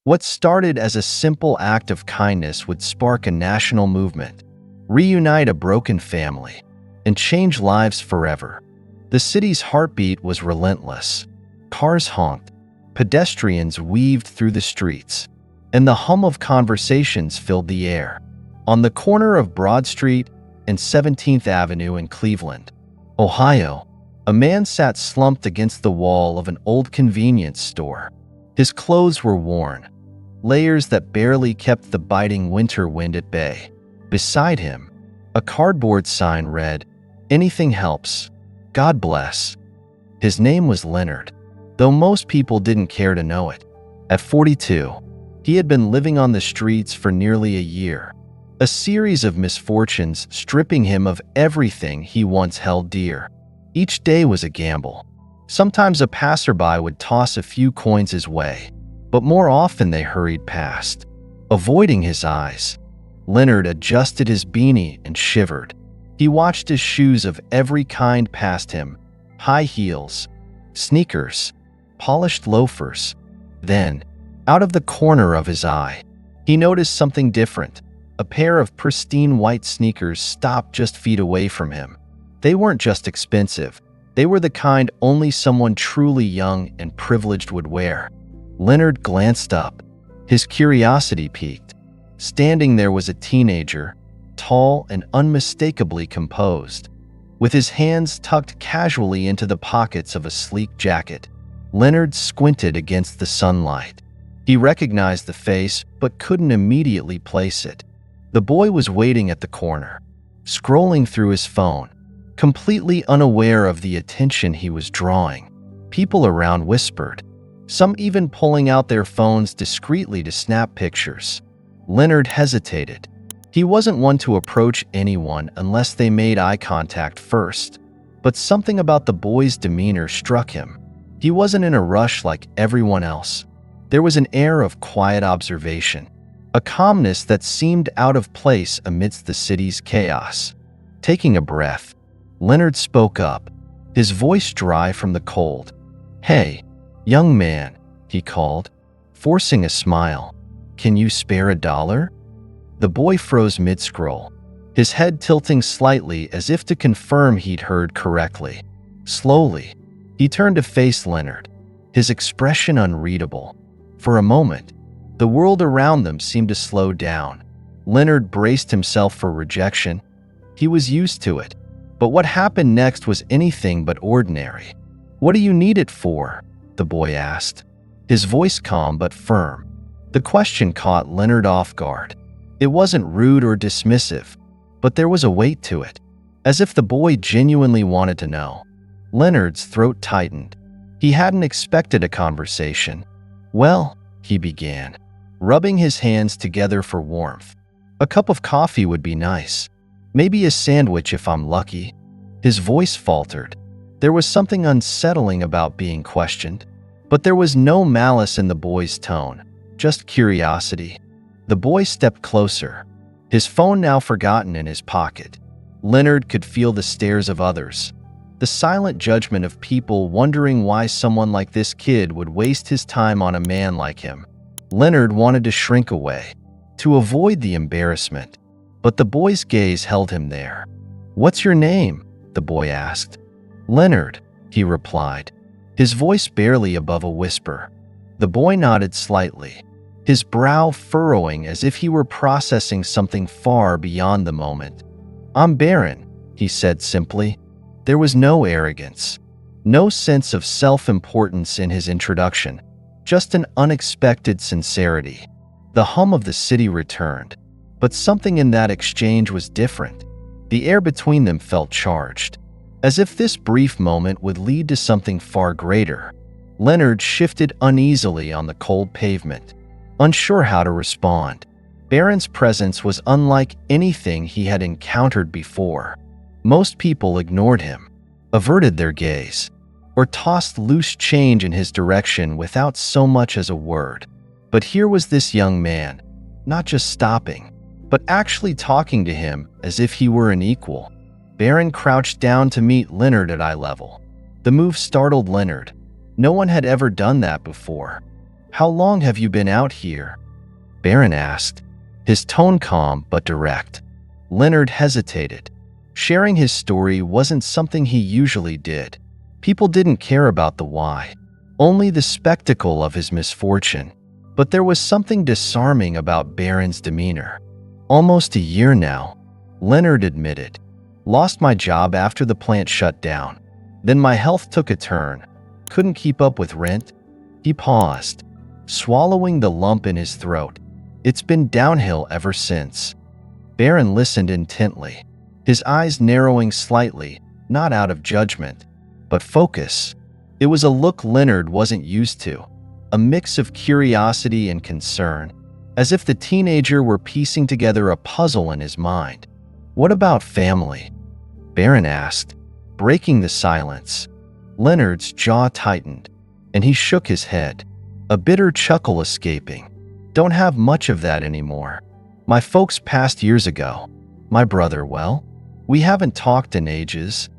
What started as a simple act of kindness would spark a national movement, reunite a broken family, and change lives forever. The city's heartbeat was relentless. Cars honked, pedestrians weaved through the streets, and the hum of conversations filled the air. On the corner of Broad Street and 17th Avenue in Cleveland, Ohio, a man sat slumped against the wall of an old convenience store. His clothes were worn, layers that barely kept the biting winter wind at bay. Beside him, a cardboard sign read, "Anything helps. God bless." His name was Leonard, though most people didn't care to know it. At 42, he had been living on the streets for nearly a year, a series of misfortunes stripping him of everything he once held dear. Each day was a gamble. Sometimes a passerby would toss a few coins his way, but more often they hurried past, avoiding his eyes. Leonard adjusted his beanie and shivered. He watched his shoes of every kind past him, high heels, sneakers, polished loafers. Then, out of the corner of his eye, he noticed something different. A pair of pristine white sneakers stopped just feet away from him. They weren't just expensive. They were the kind only someone truly young and privileged would wear. Leonard glanced up. His curiosity piqued. Standing there was a teenager, tall and unmistakably composed, with his hands tucked casually into the pockets of a sleek jacket. Leonard squinted against the sunlight. He recognized the face, but couldn't immediately place it. The boy was waiting at the corner, scrolling through his phone, completely unaware of the attention he was drawing. People around whispered, some even pulling out their phones discreetly to snap pictures. Leonard hesitated. He wasn't one to approach anyone unless they made eye contact first, but something about the boy's demeanor struck him. He wasn't in a rush like everyone else. There was an air of quiet observation, a calmness that seemed out of place amidst the city's chaos. Taking a breath, Leonard spoke up, his voice dry from the cold. "Hey, young man," he called, forcing a smile. "Can you spare $1?" The boy froze mid-scroll, his head tilting slightly as if to confirm he'd heard correctly. Slowly, he turned to face Leonard, his expression unreadable. For a moment, the world around them seemed to slow down. Leonard braced himself for rejection. He was used to it, but what happened next was anything but ordinary. "What do you need it for?" the boy asked, his voice calm but firm. The question caught Leonard off guard. It wasn't rude or dismissive, but there was a weight to it, as if the boy genuinely wanted to know. Leonard's throat tightened. He hadn't expected a conversation. "Well," he began, rubbing his hands together for warmth. "A cup of coffee would be nice. Maybe a sandwich if I'm lucky." His voice faltered. There was something unsettling about being questioned, but there was no malice in the boy's tone, just curiosity. The boy stepped closer, his phone now forgotten in his pocket. Leonard could feel the stares of others, the silent judgment of people wondering why someone like this kid would waste his time on a man like him. Leonard wanted to shrink away, to avoid the embarrassment, but the boy's gaze held him there. "What's your name?" the boy asked. "Leonard," he replied, his voice barely above a whisper. The boy nodded slightly, his brow furrowing as if he were processing something far beyond the moment. "I'm Barron," he said simply. There was no arrogance, no sense of self-importance in his introduction, just an unexpected sincerity. The hum of the city returned, but something in that exchange was different. The air between them felt charged, as if this brief moment would lead to something far greater. Leonard shifted uneasily on the cold pavement, unsure how to respond. Barron's presence was unlike anything he had encountered before. Most people ignored him, averted their gaze, or tossed loose change in his direction without so much as a word. But here was this young man, not just stopping, but actually talking to him as if he were an equal. Barron crouched down to meet Leonard at eye level. The move startled Leonard. No one had ever done that before. How long have you been out here? Barron asked, his tone calm but direct. Leonard hesitated. Sharing his story wasn't something he usually did. People didn't care about the why, only the spectacle of his misfortune. But there was something disarming about Barron's demeanor. Almost a year now, Leonard admitted. Lost my job after the plant shut down. Then my health took a turn. Couldn't keep up with rent. He paused, swallowing the lump in his throat. It's been downhill ever since. Barron listened intently, his eyes narrowing slightly, not out of judgment, but focus. It was a look Leonard wasn't used to, a mix of curiosity and concern, as if the teenager were piecing together a puzzle in his mind. What about family? Barron asked, breaking the silence. Leonard's jaw tightened, and he shook his head, a bitter chuckle escaping. Don't have much of that anymore. My folks passed years ago. My brother, well, we haven't talked in ages.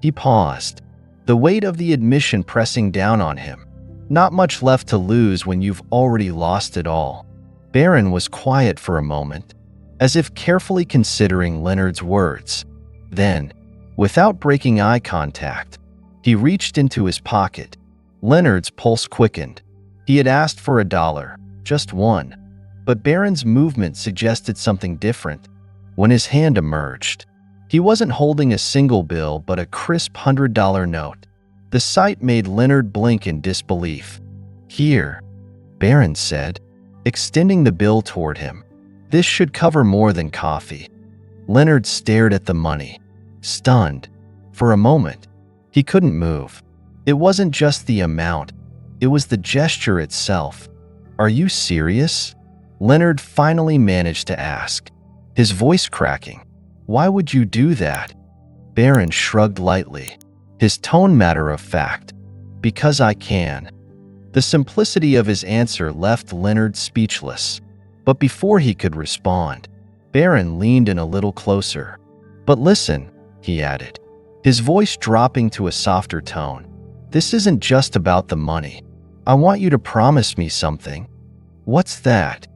He paused, the weight of the admission pressing down on him. Not much left to lose when you've already lost it all. Barron was quiet for a moment, as if carefully considering Leonard's words. Then, without breaking eye contact, he reached into his pocket. Leonard's pulse quickened. He had asked for $1, just one. But Barron's movement suggested something different. When his hand emerged, he wasn't holding a single bill but a crisp $100 note. The sight made Leonard blink in disbelief. Here, Barron said, extending the bill toward him. This should cover more than coffee. Leonard stared at the money, stunned. For a moment, he couldn't move. It wasn't just the amount, it was the gesture itself. Are you serious? Leonard finally managed to ask, his voice cracking. Why would you do that? Barron shrugged lightly, his tone matter of fact. Because I can. The simplicity of his answer left Leonard speechless. But before he could respond, Barron leaned in a little closer. But listen, he added, his voice dropping to a softer tone. This isn't just about the money. I want you to promise me something. What's that?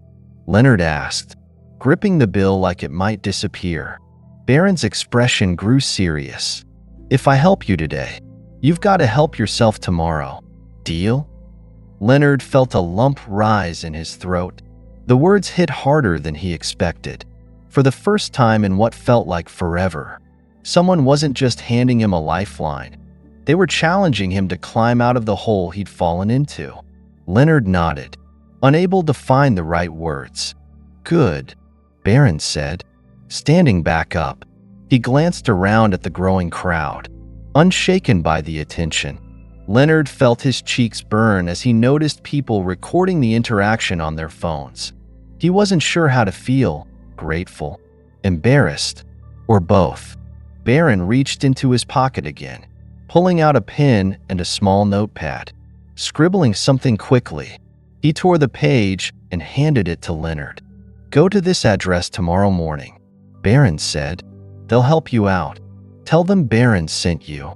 Leonard asked, gripping the bill like it might disappear. Barron's expression grew serious. If I help you today, you've got to help yourself tomorrow. Deal? Leonard felt a lump rise in his throat. The words hit harder than he expected. For the first time in what felt like forever, someone wasn't just handing him a lifeline. They were challenging him to climb out of the hole he'd fallen into. Leonard nodded, unable to find the right words. Good, Barron said, standing back up. He glanced around at the growing crowd, unshaken by the attention. Leonard felt his cheeks burn as he noticed people recording the interaction on their phones. He wasn't sure how to feel, grateful, embarrassed, or both. Barron reached into his pocket again, pulling out a pen and a small notepad. Scribbling something quickly, he tore the page and handed it to Leonard. Go to this address tomorrow morning, Barron said. They'll help you out. Tell them Barron sent you.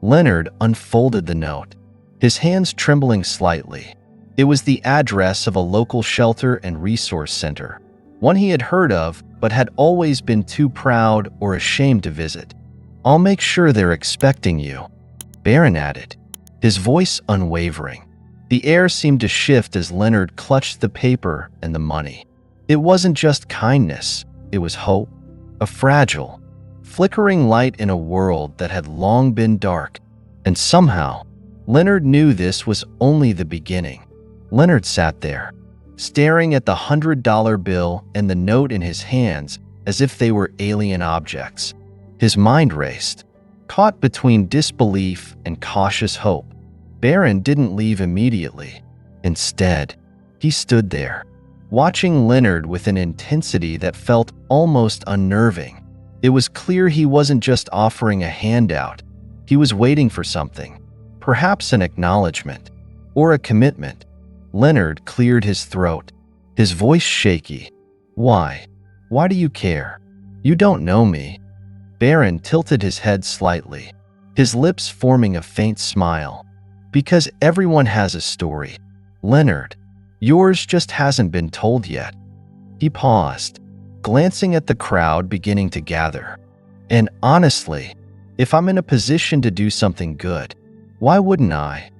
Leonard unfolded the note, his hands trembling slightly. It was the address of a local shelter and resource center, one he had heard of but had always been too proud or ashamed to visit. I'll make sure they're expecting you, Barron added, his voice unwavering. The air seemed to shift as Leonard clutched the paper and the money. It wasn't just kindness, it was hope, a fragile, flickering light in a world that had long been dark. And somehow, Leonard knew this was only the beginning. Leonard sat there, staring at the $100 bill and the note in his hands as if they were alien objects. His mind raced, caught between disbelief and cautious hope. Barron didn't leave immediately. Instead, he stood there, watching Leonard with an intensity that felt almost unnerving. It was clear he wasn't just offering a handout. He was waiting for something, perhaps an acknowledgement or a commitment. Leonard cleared his throat, his voice shaky. Why? Why do you care? You don't know me. Barron tilted his head slightly, his lips forming a faint smile. Because everyone has a story, Leonard. Yours just hasn't been told yet." He paused, glancing at the crowd beginning to gather. "And honestly, if I'm in a position to do something good, why wouldn't I?"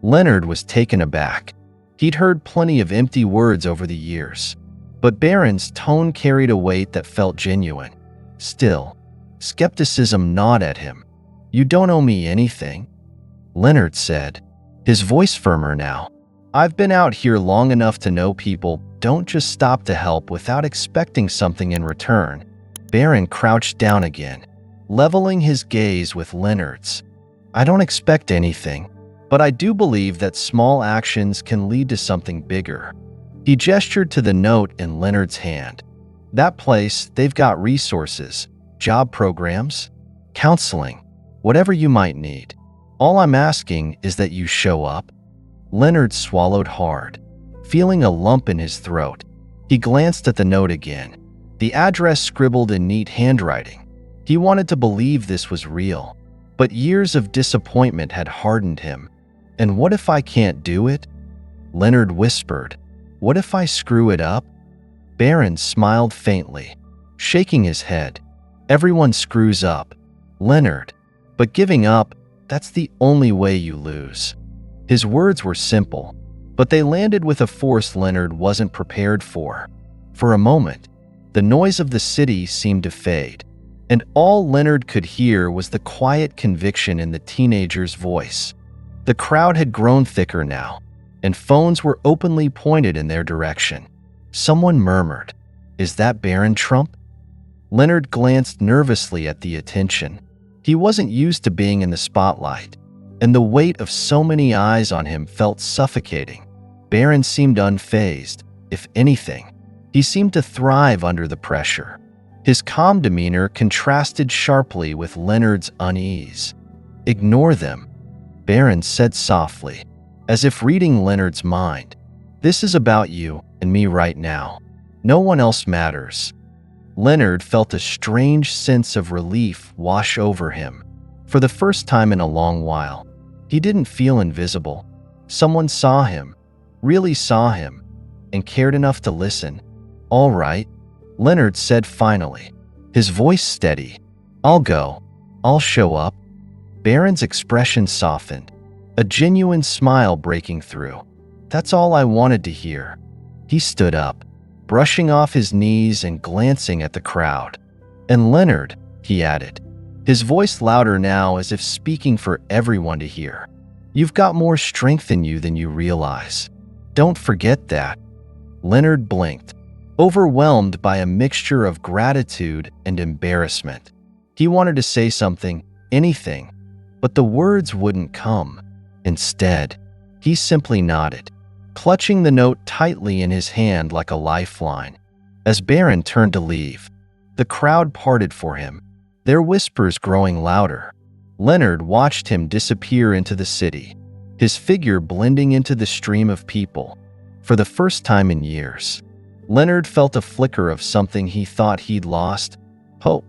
Leonard was taken aback. He'd heard plenty of empty words over the years, but Barron's tone carried a weight that felt genuine. Still, skepticism gnawed at him. "You don't owe me anything," Leonard said, his voice firmer now. "I've been out here long enough to know people don't just stop to help without expecting something in return." Barron crouched down again, leveling his gaze with Leonard's. "I don't expect anything, but I do believe that small actions can lead to something bigger." He gestured to the note in Leonard's hand. "That place, they've got resources, job programs, counseling, whatever you might need. All I'm asking is that you show up." Leonard swallowed hard, feeling a lump in his throat. He glanced at the note again, the address scribbled in neat handwriting. He wanted to believe this was real, but years of disappointment had hardened him. "And what if I can't do it?" Leonard whispered. "What if I screw it up?" Barron smiled faintly, shaking his head. "Everyone screws up, Leonard, but giving up, that's the only way you lose." His words were simple, but they landed with a force Leonard wasn't prepared for. For a moment, the noise of the city seemed to fade, and all Leonard could hear was the quiet conviction in the teenager's voice. The crowd had grown thicker now, and phones were openly pointed in their direction. Someone murmured, "Is that Barron Trump?" Leonard glanced nervously at the attention. He wasn't used to being in the spotlight, and the weight of so many eyes on him felt suffocating. Barron seemed unfazed. If anything, he seemed to thrive under the pressure. His calm demeanor contrasted sharply with Leonard's unease. "Ignore them," Barron said softly, as if reading Leonard's mind. "This is about you and me right now. No one else matters." Leonard felt a strange sense of relief wash over him. For the first time in a long while, he didn't feel invisible. Someone saw him, really saw him, and cared enough to listen. "All right," Leonard said finally, his voice steady. "I'll go. I'll show up." Barron's expression softened, a genuine smile breaking through. "That's all I wanted to hear." He stood up, brushing off his knees and glancing at the crowd. "And Leonard," he added, his voice louder now as if speaking for everyone to hear, "you've got more strength in you than you realize. Don't forget that." Leonard blinked, overwhelmed by a mixture of gratitude and embarrassment. He wanted to say something, anything, but the words wouldn't come. Instead, he simply nodded, clutching the note tightly in his hand like a lifeline. As Barron turned to leave, the crowd parted for him, their whispers growing louder. Leonard watched him disappear into the city, his figure blending into the stream of people. For the first time in years, Leonard felt a flicker of something he thought he'd lost: hope.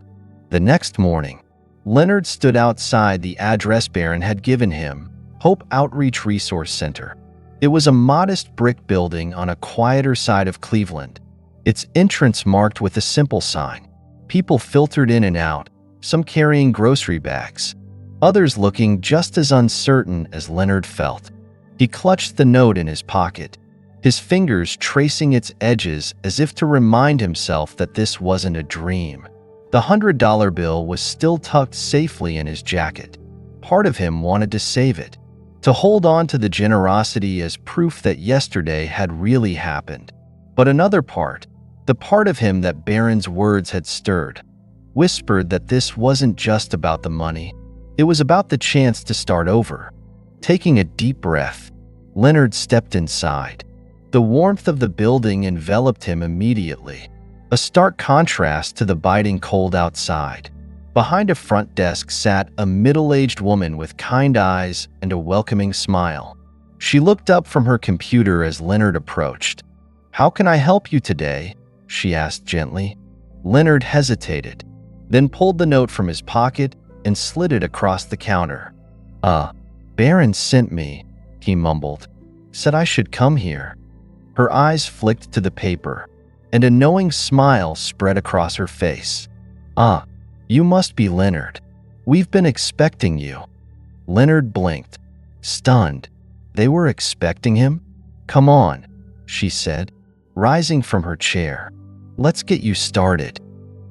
The next morning, Leonard stood outside the address Barron had given him, Hope Outreach Resource Center. It was a modest brick building on a quieter side of Cleveland, its entrance marked with a simple sign. People filtered in and out, some carrying grocery bags, others looking just as uncertain as Leonard felt. He clutched the note in his pocket, his fingers tracing its edges as if to remind himself that this wasn't a dream. The $100 bill was still tucked safely in his jacket. Part of him wanted to save it, to hold on to the generosity as proof that yesterday had really happened. But another part, the part of him that Barron's words had stirred, whispered that this wasn't just about the money. It was about the chance to start over. Taking a deep breath, Leonard stepped inside. The warmth of the building enveloped him immediately, a stark contrast to the biting cold outside. Behind a front desk sat a middle-aged woman with kind eyes and a welcoming smile. She looked up from her computer as Leonard approached. "How can I help you today?" she asked gently. Leonard hesitated, then pulled the note from his pocket and slid it across the counter. Barron sent me," he mumbled. "Said I should come here." Her eyes flicked to the paper, and a knowing smile spread across her face. "Ah, you must be Leonard. We've been expecting you." Leonard blinked, stunned. They were expecting him? "Come on," she said, rising from her chair. "Let's get you started."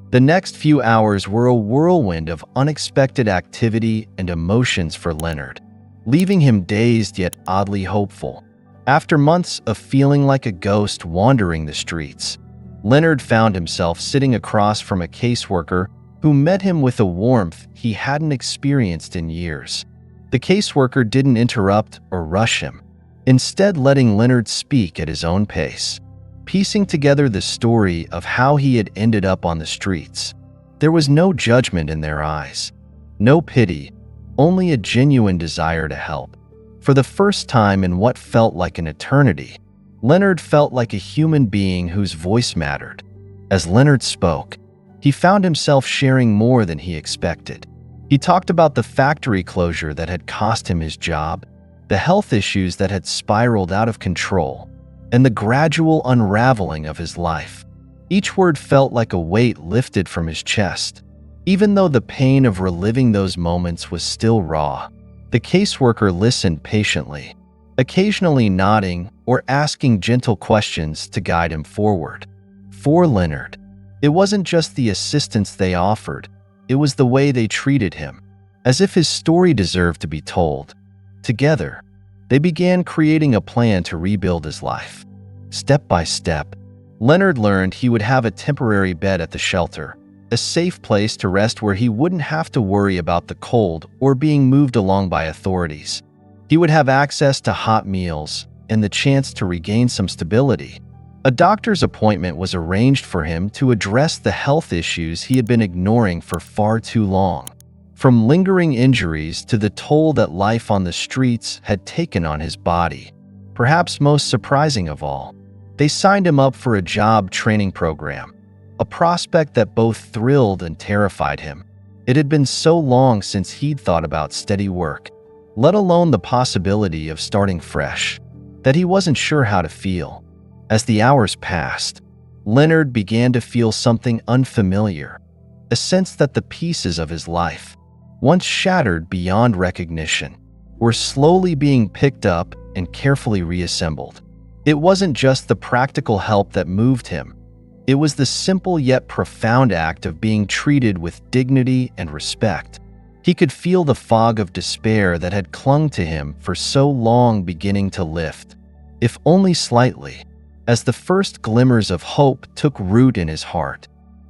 The next few hours were a whirlwind of unexpected activity and emotions for Leonard, leaving him dazed yet oddly hopeful. After months of feeling like a ghost wandering the streets, Leonard found himself sitting across from a caseworker who met him with a warmth he hadn't experienced in years. The caseworker didn't interrupt or rush him, instead letting Leonard speak at his own pace, piecing together the story of how he had ended up on the streets. There was no judgment in their eyes, no pity, only a genuine desire to help. For the first time in what felt like an eternity, Leonard felt like a human being whose voice mattered. As Leonard spoke, he found himself sharing more than he expected. He talked about the factory closure that had cost him his job, the health issues that had spiraled out of control, and the gradual unraveling of his life. Each word felt like a weight lifted from his chest, even though the pain of reliving those moments was still raw. The caseworker listened patiently, occasionally nodding or asking gentle questions to guide him forward. For Leonard, it wasn't just the assistance they offered, it was the way they treated him, as if his story deserved to be told. Together, they began creating a plan to rebuild his life. Step by step, Leonard learned he would have a temporary bed at the shelter, a safe place to rest where he wouldn't have to worry about the cold or being moved along by authorities. He would have access to hot meals and the chance to regain some stability. A doctor's appointment was arranged for him to address the health issues he had been ignoring for far too long. From lingering injuries to the toll that life on the streets had taken on his body. Perhaps most surprising of all, they signed him up for a job training program, a prospect that both thrilled and terrified him. It had been so long since he'd thought about steady work, let alone the possibility of starting fresh, that he wasn't sure how to feel. As the hours passed, Leonard began to feel something unfamiliar, a sense that the pieces of his life, once shattered beyond recognition, were slowly being picked up and carefully reassembled. It wasn't just the practical help that moved him. It was the simple yet profound act of being treated with dignity and respect. He could feel the fog of despair that had clung to him for so long beginning to lift, if only slightly, as the first glimmers of hope took root in his heart.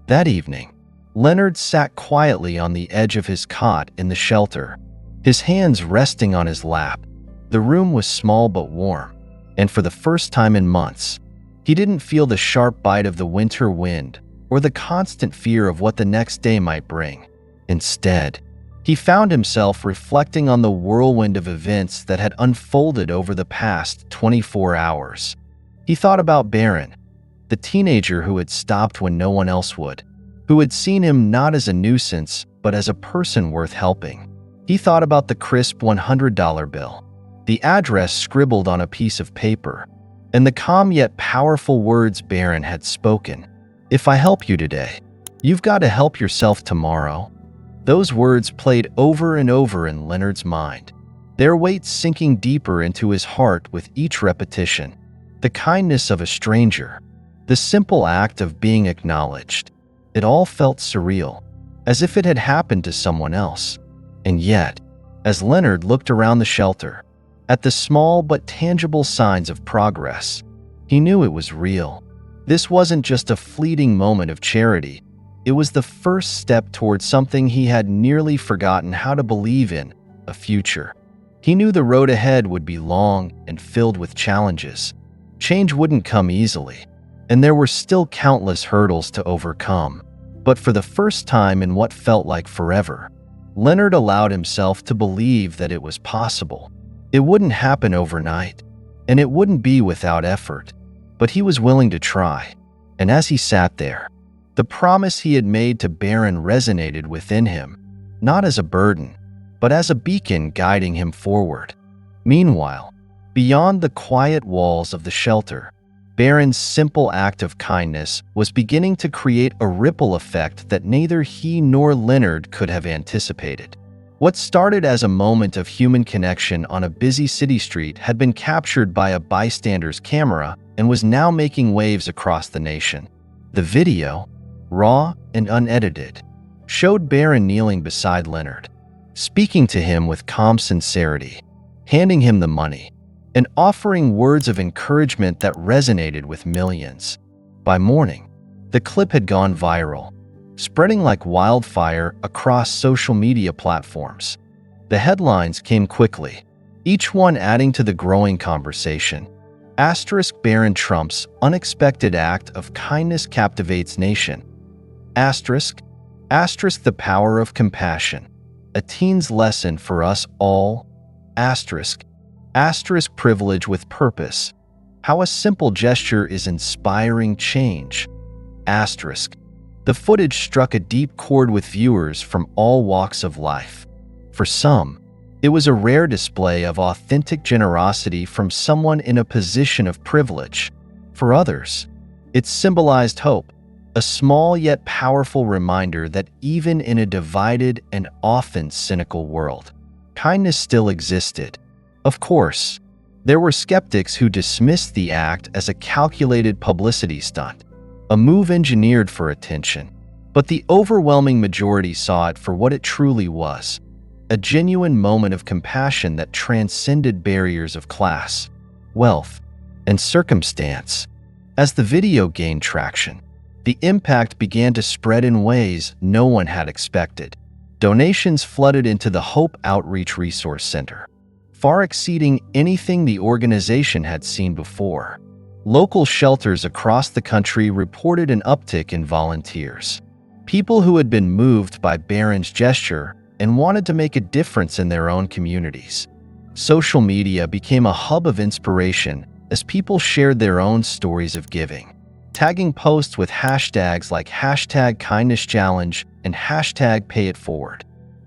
That evening, Leonard sat quietly on the edge of his cot in the shelter, his hands resting on his lap. The room was small but warm, and for the first time in months, he didn't feel the sharp bite of the winter wind or the constant fear of what the next day might bring. Instead, he found himself reflecting on the whirlwind of events that had unfolded over the past 24 hours. He thought about Barron, the teenager who had stopped when no one else would, who had seen him not as a nuisance, but as a person worth helping. He thought about the crisp $100 bill, the address scribbled on a piece of paper, and the calm yet powerful words Barron had spoken. "If I help you today, you've got to help yourself tomorrow." Those words played over and over in Leonard's mind, their weight sinking deeper into his heart with each repetition. The kindness of a stranger, the simple act of being acknowledged. It all felt surreal, as if it had happened to someone else. And yet, as Leonard looked around the shelter, at the small but tangible signs of progress, he knew it was real. This wasn't just a fleeting moment of charity. It was the first step towards something he had nearly forgotten how to believe in, a future. He knew the road ahead would be long and filled with challenges. Change wouldn't come easily, and there were still countless hurdles to overcome. But for the first time in what felt like forever, Leonard allowed himself to believe that it was possible. It wouldn't happen overnight, and it wouldn't be without effort, but he was willing to try. And as he sat there, the promise he had made to Barron resonated within him, not as a burden, but as a beacon guiding him forward. Meanwhile, beyond the quiet walls of the shelter, Barron's simple act of kindness was beginning to create a ripple effect that neither he nor Leonard could have anticipated. What started as a moment of human connection on a busy city street had been captured by a bystander's camera and was now making waves across the nation. The video, raw and unedited, showed Barron kneeling beside Leonard, speaking to him with calm sincerity, handing him the money, and offering words of encouragement that resonated with millions. By morning, the clip had gone viral, spreading like wildfire across social media platforms. The headlines came quickly, each one adding to the growing conversation. Barron Trump's unexpected act of kindness captivates nation. The power of compassion. A teen's lesson for us all. Privilege with purpose. How a simple gesture is inspiring change. The footage struck a deep chord with viewers from all walks of life. For some, it was a rare display of authentic generosity from someone in a position of privilege. For others, it symbolized hope, a small yet powerful reminder that even in a divided and often cynical world, kindness still existed. Of course, there were skeptics who dismissed the act as a calculated publicity stunt, a move engineered for attention. But the overwhelming majority saw it for what it truly was, a genuine moment of compassion that transcended barriers of class, wealth, and circumstance. As the video gained traction, the impact began to spread in ways no one had expected. Donations flooded into the Hope Outreach Resource Center, far exceeding anything the organization had seen before. Local shelters across the country reported an uptick in volunteers, people who had been moved by Barron's gesture and wanted to make a difference in their own communities. Social media became a hub of inspiration as people shared their own stories of giving, tagging posts with hashtags like #KindnessChallenge and #PayItForward.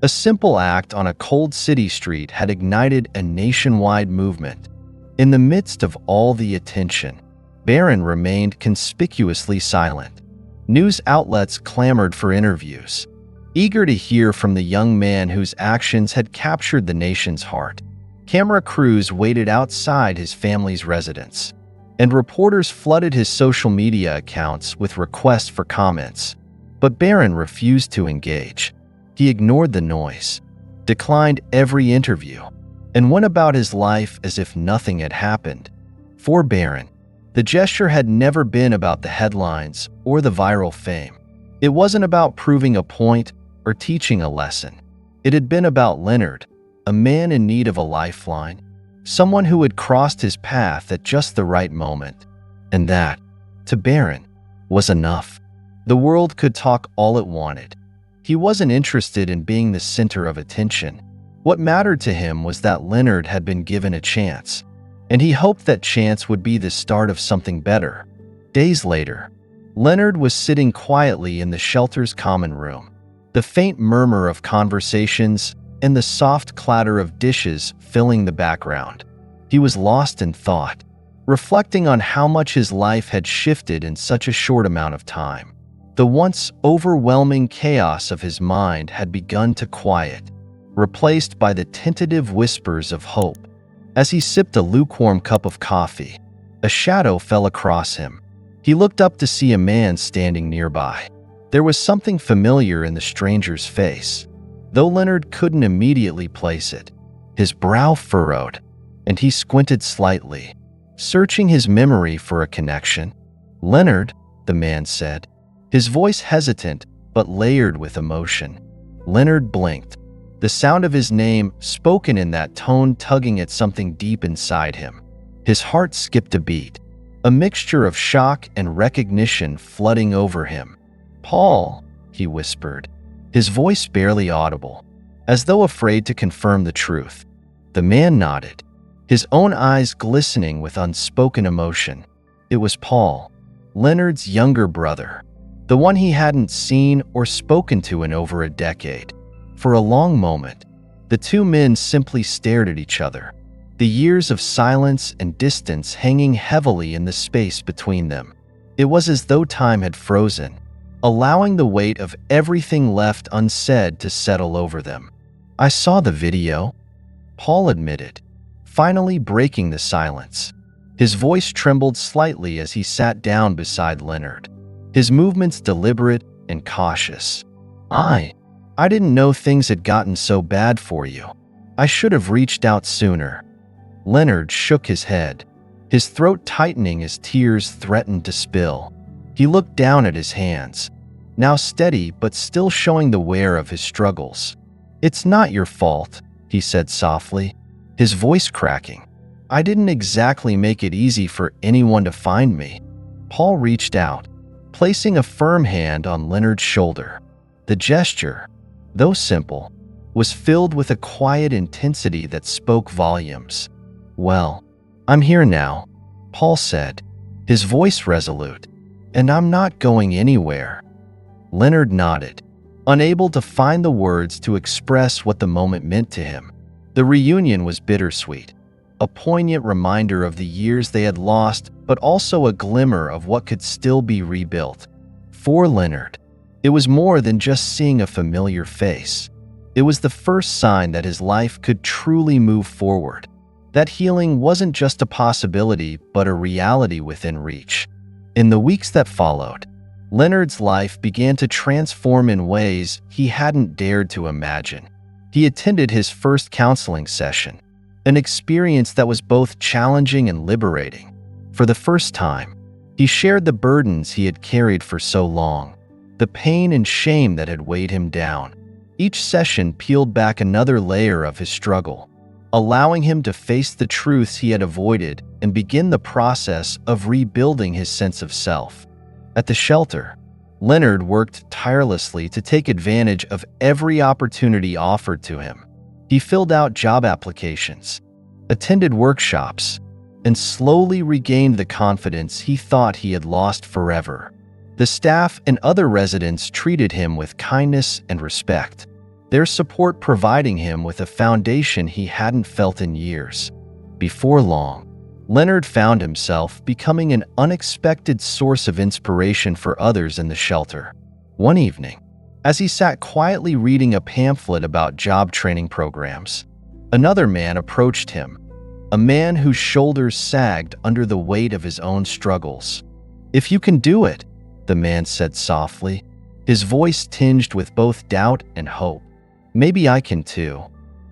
A simple act on a cold city street had ignited a nationwide movement. In the midst of all the attention, Barron remained conspicuously silent. News outlets clamored for interviews, eager to hear from the young man whose actions had captured the nation's heart. Camera crews waited outside his family's residence, and reporters flooded his social media accounts with requests for comments. But Barron refused to engage. He ignored the noise, declined every interview, and went about his life as if nothing had happened. For Barron, the gesture had never been about the headlines or the viral fame. It wasn't about proving a point or teaching a lesson. It had been about Leonard, a man in need of a lifeline, someone who had crossed his path at just the right moment. And that, to Barron, was enough. The world could talk all it wanted. He wasn't interested in being the center of attention. What mattered to him was that Leonard had been given a chance, and he hoped that chance would be the start of something better. Days later, Leonard was sitting quietly in the shelter's common room, the faint murmur of conversations and the soft clatter of dishes filling the background. He was lost in thought, reflecting on how much his life had shifted in such a short amount of time. The once overwhelming chaos of his mind had begun to quiet, replaced by the tentative whispers of hope. As he sipped a lukewarm cup of coffee, a shadow fell across him. He looked up to see a man standing nearby. There was something familiar in the stranger's face, though Leonard couldn't immediately place it. His brow furrowed, and he squinted slightly, searching his memory for a connection. "Leonard," the man said, his voice hesitant but layered with emotion. Leonard blinked, the sound of his name spoken in that tone tugging at something deep inside him. His heart skipped a beat, a mixture of shock and recognition flooding over him. "Paul," he whispered, his voice barely audible, as though afraid to confirm the truth. The man nodded, his own eyes glistening with unspoken emotion. It was Paul, Leonard's younger brother, the one he hadn't seen or spoken to in over a decade. For a long moment, the two men simply stared at each other, the years of silence and distance hanging heavily in the space between them. It was as though time had frozen, allowing the weight of everything left unsaid to settle over them. "I saw the video," Paul admitted, finally breaking the silence. His voice trembled slightly as he sat down beside Leonard, his movements deliberate and cautious. I didn't know things had gotten so bad for you. I should have reached out sooner." Leonard shook his head, his throat tightening as tears threatened to spill. He looked down at his hands, now steady but still showing the wear of his struggles. "It's not your fault," he said softly, his voice cracking. "I didn't exactly make it easy for anyone to find me." Paul reached out, placing a firm hand on Leonard's shoulder. The gesture, though simple, was filled with a quiet intensity that spoke volumes. "Well, I'm here now," Paul said, his voice resolute, "and I'm not going anywhere." Leonard nodded, unable to find the words to express what the moment meant to him. The reunion was bittersweet, a poignant reminder of the years they had lost, but also a glimmer of what could still be rebuilt. For Leonard, it was more than just seeing a familiar face. It was the first sign that his life could truly move forward, that healing wasn't just a possibility but a reality within reach. In the weeks that followed, Leonard's life began to transform in ways he hadn't dared to imagine. He attended his first counseling session, an experience that was both challenging and liberating. For the first time, he shared the burdens he had carried for so long, the pain and shame that had weighed him down. Each session peeled back another layer of his struggle, allowing him to face the truths he had avoided and begin the process of rebuilding his sense of self. At the shelter, Leonard worked tirelessly to take advantage of every opportunity offered to him. He filled out job applications, attended workshops, and slowly regained the confidence he thought he had lost forever. The staff and other residents treated him with kindness and respect, their support providing him with a foundation he hadn't felt in years. Before long, Leonard found himself becoming an unexpected source of inspiration for others in the shelter. One evening, as he sat quietly reading a pamphlet about job training programs, another man approached him, a man whose shoulders sagged under the weight of his own struggles. "If you can do it," the man said softly, his voice tinged with both doubt and hope. "Maybe I can too."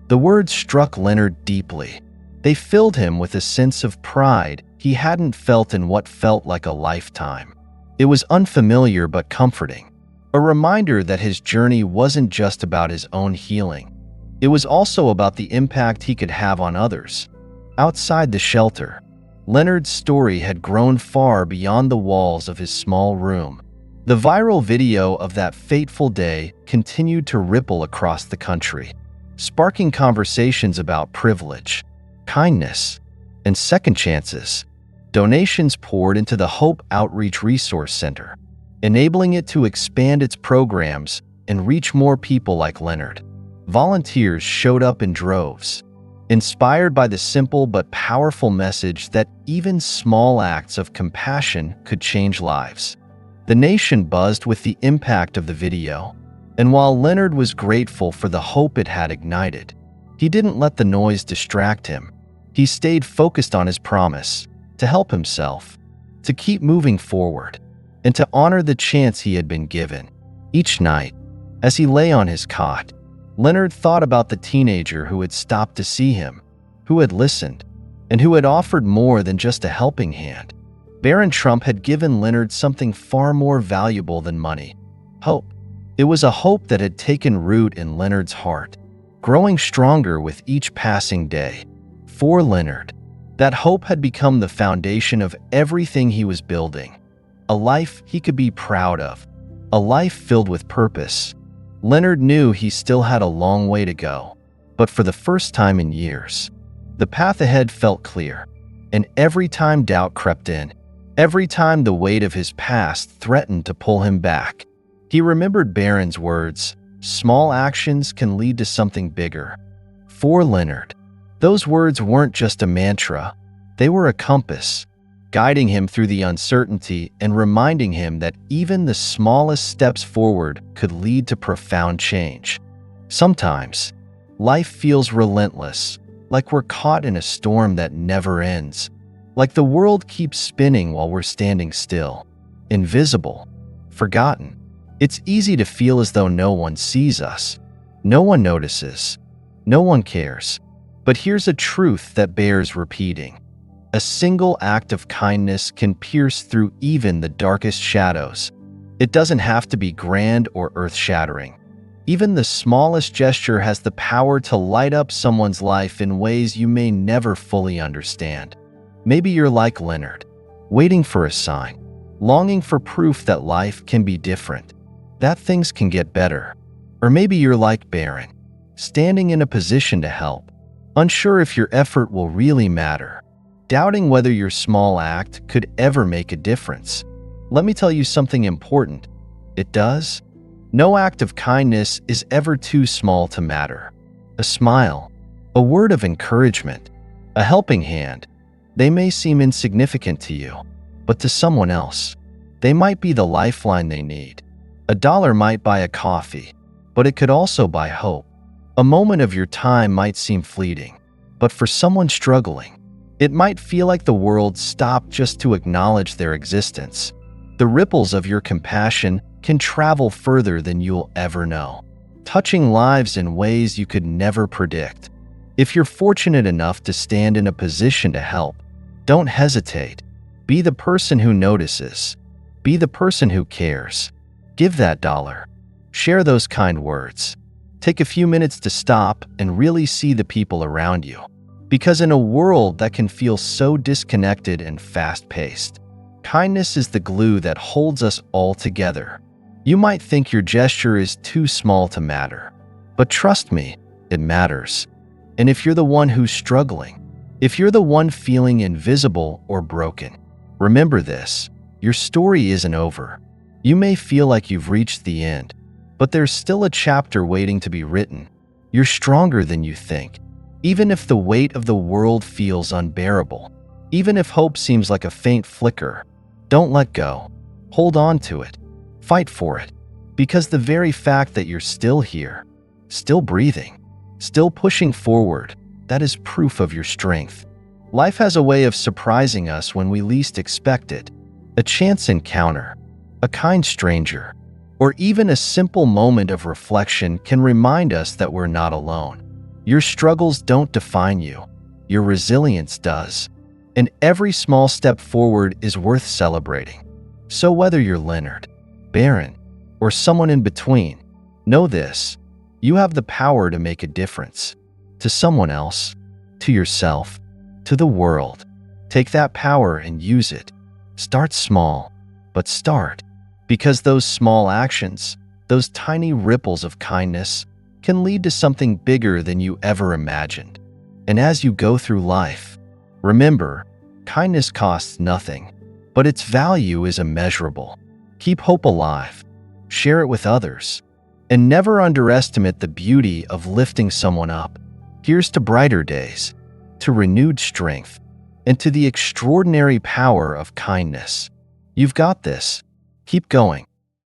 The words struck Leonard deeply. They filled him with a sense of pride he hadn't felt in what felt like a lifetime. It was unfamiliar but comforting, a reminder that his journey wasn't just about his own healing. It was also about the impact he could have on others. Outside the shelter, Leonard's story had grown far beyond the walls of his small room. The viral video of that fateful day continued to ripple across the country, sparking conversations about privilege, kindness, and second chances. Donations poured into the Hope Outreach Resource Center, enabling it to expand its programs and reach more people like Leonard. Volunteers showed up in droves, inspired by the simple but powerful message that even small acts of compassion could change lives. The nation buzzed with the impact of the video, and while Leonard was grateful for the hope it had ignited, he didn't let the noise distract him. He stayed focused on his promise to help himself, to keep moving forward, and to honor the chance he had been given. Each night, as he lay on his cot, Leonard thought about the teenager who had stopped to see him, who had listened, and who had offered more than just a helping hand. Barron Trump had given Leonard something far more valuable than money: hope. It was a hope that had taken root in Leonard's heart, growing stronger with each passing day. For Leonard, that hope had become the foundation of everything he was building. A life he could be proud of, a life filled with purpose. Leonard knew he still had a long way to go, but for the first time in years, the path ahead felt clear. And every time doubt crept in, every time the weight of his past threatened to pull him back, he remembered Barron's words: "Small actions can lead to something bigger." For Leonard, Those words weren't just a mantra, they were a compass, guiding him through the uncertainty and reminding him that even the smallest steps forward could lead to profound change. Sometimes, life feels relentless, like we're caught in a storm that never ends, like the world keeps spinning while we're standing still, invisible, forgotten. It's easy to feel as though no one sees us, no one notices, no one cares. But here's a truth that bears repeating. A single act of kindness can pierce through even the darkest shadows. It doesn't have to be grand or earth-shattering. Even the smallest gesture has the power to light up someone's life in ways you may never fully understand. Maybe you're like Leonard, waiting for a sign, longing for proof that life can be different, that things can get better. Or maybe you're like Barron, standing in a position to help, unsure if your effort will really matter, doubting whether your small act could ever make a difference. Let me tell you something important. It does. No act of kindness is ever too small to matter. A smile, a word of encouragement, a helping hand, they may seem insignificant to you, but to someone else, they might be the lifeline they need. $1 might buy a coffee, but it could also buy hope. A moment of your time might seem fleeting, but for someone struggling, it might feel like the world stopped just to acknowledge their existence. The ripples of your compassion can travel further than you'll ever know, touching lives in ways you could never predict. If you're fortunate enough to stand in a position to help, don't hesitate. Be the person who notices. Be the person who cares. Give that $1. Share those kind words. Take a few minutes to stop and really see the people around you. Because in a world that can feel so disconnected and fast-paced, kindness is the glue that holds us all together. You might think your gesture is too small to matter, but trust me, it matters. And if you're the one who's struggling, if you're the one feeling invisible or broken, remember this: your story isn't over. You may feel like you've reached the end, but there's still a chapter waiting to be written. You're stronger than you think. Even if the weight of the world feels unbearable, even if hope seems like a faint flicker, don't let go. Hold on to it. Fight for it. Because the very fact that you're still here, still breathing, still pushing forward, that is proof of your strength. Life has a way of surprising us when we least expect it. A chance encounter, a kind stranger, or even a simple moment of reflection can remind us that we're not alone. Your struggles don't define you. Your resilience does. And every small step forward is worth celebrating. So whether you're Leonard, Barron, or someone in between, know this: you have the power to make a difference. To someone else, to yourself, to the world. Take that power and use it. Start small, but start. Because those small actions, those tiny ripples of kindness, can lead to something bigger than you ever imagined. And as you go through life, remember, kindness costs nothing, but its value is immeasurable. Keep hope alive, share it with others, and never underestimate the beauty of lifting someone up. Here's to brighter days, to renewed strength, and to the extraordinary power of kindness. You've got this. Keep going.